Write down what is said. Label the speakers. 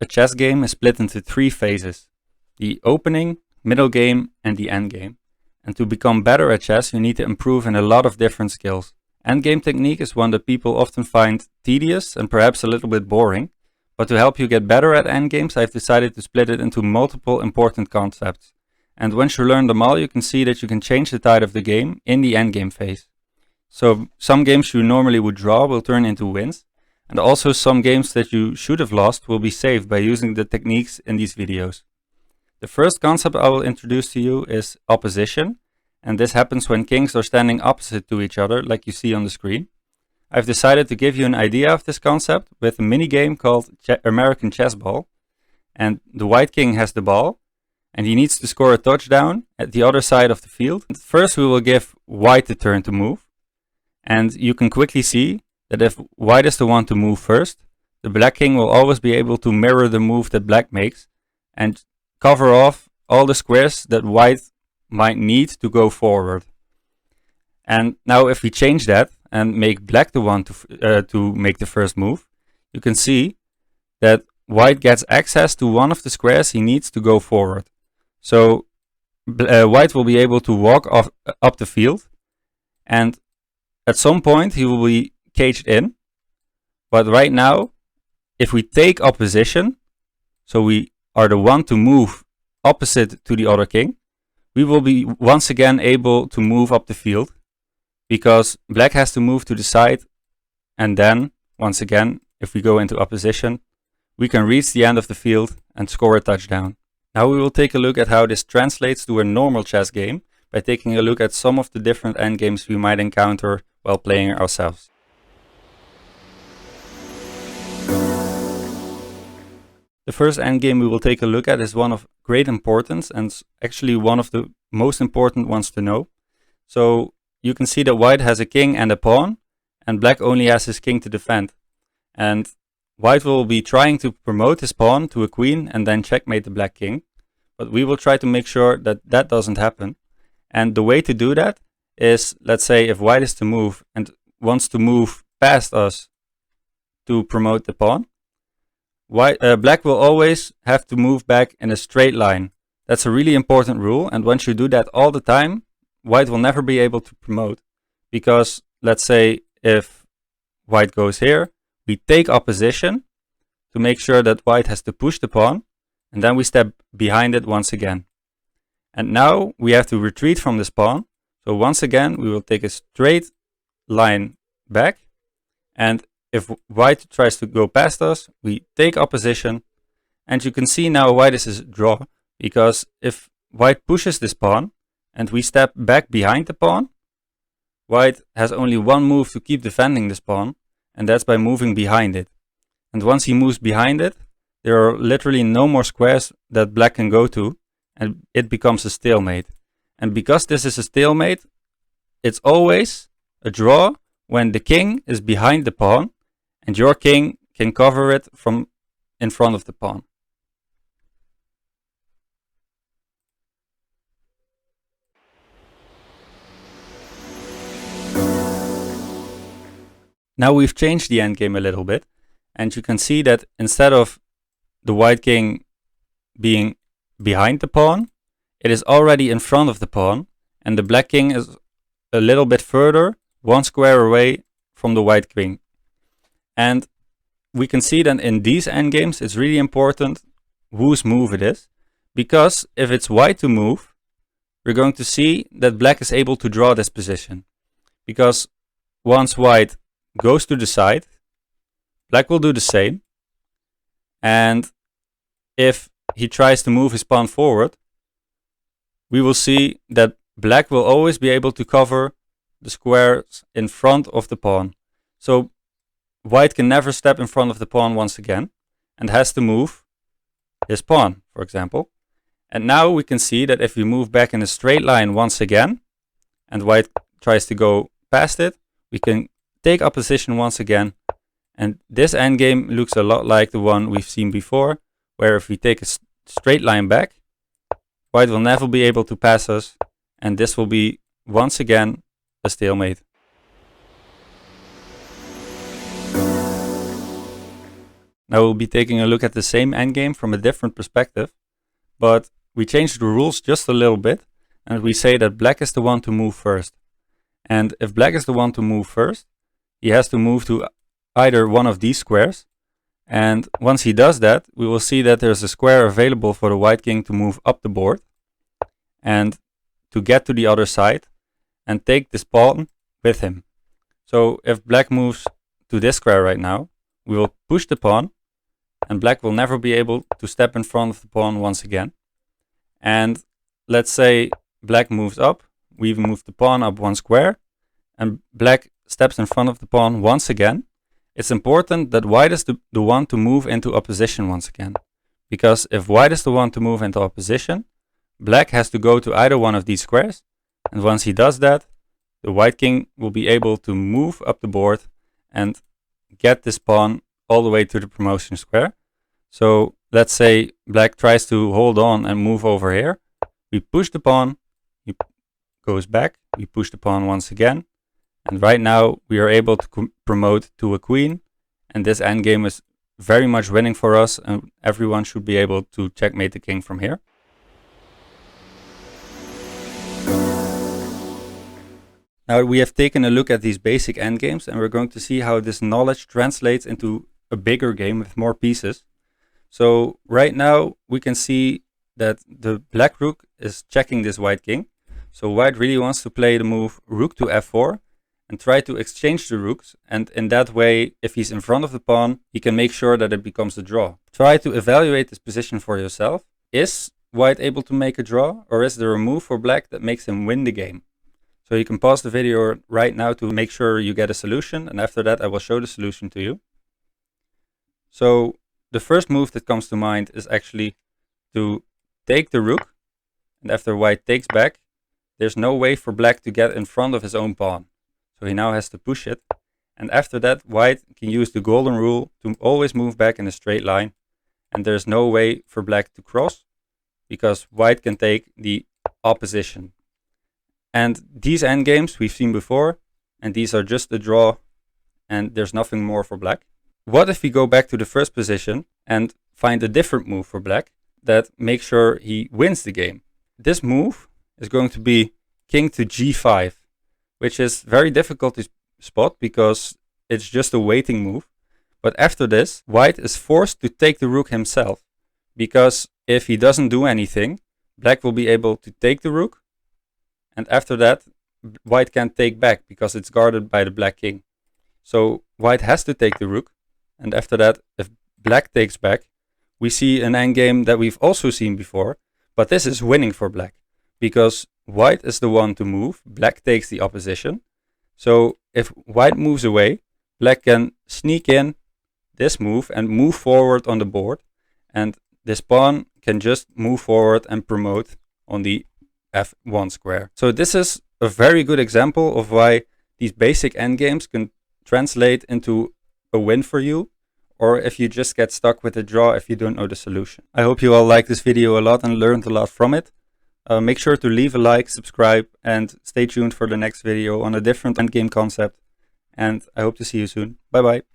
Speaker 1: a chess game is split into 3 phases: the opening, middle game, and the end game. And to become better at chess, you need to improve in a lot of different skills. Endgame technique is one that people often find tedious and perhaps a little bit boring, but to help you get better at endgames, I've decided to split it into multiple important concepts. And once you learn them all, you can see that you can change the tide of the game in the endgame phase. So some games you normally would draw will turn into wins, and also some games that you should have lost will be saved by using the techniques in these videos. The first concept I will introduce to you is opposition, and this happens when kings are standing opposite to each other, like you see on the screen. I've decided to give you an idea of this concept with a mini game called American Chess Ball, and the white king has the ball, and he needs to score a touchdown at the other side of the field. First we will give white the turn to move, and you can quickly see that if white is the one to move first, the black king will always be able to mirror the move that black makes and cover off all the squares that white might need to go forward. And now if we change that and make black the one to make the first move, you can see that white gets access to one of the squares he needs to go forward. So white will be able to walk up the field, and at some point he will be caged in. But right now, if we take opposition, so we are the one to move opposite to the other king, we will be once again able to move up the field, because black has to move to the side, and then once again, if we go into opposition, we can reach the end of the field and score a touchdown. Now we will take a look at how this translates to a normal chess game by taking a look at some of the different endgames we might encounter while playing ourselves. The first endgame we will take a look at is one of great importance and actually one of the most important ones to know. So you can see that white has a king and a pawn, and black only has his king to defend. And white will be trying to promote his pawn to a queen and then checkmate the black king. But we will try to make sure that that doesn't happen. And the way to do that is, let's say if white is to move and wants to move past us to promote the pawn, black will always have to move back in a straight line. That's a really important rule, and once you do that all the time, white will never be able to promote. Because let's say if white goes here, we take opposition to make sure that white has to push the pawn, and then we step behind it once again. And now we have to retreat from this pawn, so once again we will take a straight line back, and if white tries to go past us, we take opposition, and you can see now white is a draw, because if white pushes this pawn and we step back behind the pawn, white has only one move to keep defending this pawn, and that's by moving behind it. And once he moves behind it, there are literally no more squares that black can go to, and it becomes a stalemate. And because this is a stalemate, it's always a draw when the king is behind the pawn, and your king can cover it from in front of the pawn. Now we've changed the endgame a little bit, and you can see that instead of the white king being behind the pawn, it is already in front of the pawn, and the black king is a little bit further, one square away from the white king. And we can see that in these endgames it's really important whose move it is, because if it's white to move, we're going to see that black is able to draw this position. Because once white goes to the side, black will do the same, and if he tries to move his pawn forward, we will see that black will always be able to cover the squares in front of the pawn. So white can never step in front of the pawn once again, and has to move his pawn, for example. And now we can see that if we move back in a straight line once again, and white tries to go past it, we can take opposition once again. And this endgame looks a lot like the one we've seen before, where if we take a straight line back, white will never be able to pass us, and this will be once again a stalemate. Now we'll be taking a look at the same endgame from a different perspective, but we change the rules just a little bit, and we say that black is the one to move first. And if black is the one to move first, he has to move to either one of these squares. And once he does that, we will see that there's a square available for the white king to move up the board and to get to the other side and take this pawn with him. So if black moves to this square right now, we will push the pawn, and black will never be able to step in front of the pawn once again. And let's say black moves up, we move the pawn up one square, and black steps in front of the pawn once again. It's important that white is the one to move into opposition once again. Because if white is the one to move into opposition, black has to go to either one of these squares, and once he does that, the white king will be able to move up the board and get this pawn all the way to the promotion square. So let's say black tries to hold on and move over here. We push the pawn, he goes back, we push the pawn once again, and right now we are able to promote to a queen, and this endgame is very much winning for us, and everyone should be able to checkmate the king from here. Now we have taken a look at these basic endgames, and we're going to see how this knowledge translates into a bigger game with more pieces. So right now we can see that the black rook is checking this white king. So white really wants to play the move rook to f4 and try to exchange the rooks, and in that way, if he's in front of the pawn, he can make sure that it becomes a draw. Try to evaluate this position for yourself. Is white able to make a draw, or is there a move for black that makes him win the game? So you can pause the video right now to make sure you get a solution, and after that I will show the solution to you. So the first move that comes to mind is actually to take the rook, and after white takes back, there's no way for black to get in front of his own pawn. So he now has to push it, and after that white can use the golden rule to always move back in a straight line, and there's no way for black to cross because white can take the opposition. And these endgames we've seen before, and these are just a draw, and there's nothing more for black. What if we go back to the first position and find a different move for black that makes sure he wins the game? This move is going to be king to g5, which is very difficult to spot because it's just a waiting move. But after this, white is forced to take the rook himself, because if he doesn't do anything, black will be able to take the rook, and after that white can't take back because it's guarded by the black king. So white has to take the rook, and after that, if black takes back, we see an endgame that we've also seen before, but this is winning for black because white is the one to move, black takes the opposition. So if white moves away, black can sneak in this move and move forward on the board, and this pawn can just move forward and promote on the f1 square. So this is a very good example of why these basic endgames can translate into a win for you, or if you just get stuck with a draw if you don't know the solution. I hope you all liked this video a lot and learned a lot from it. Make sure to leave a like, subscribe, and stay tuned for the next video on a different endgame concept. And I hope to see you soon. Bye bye.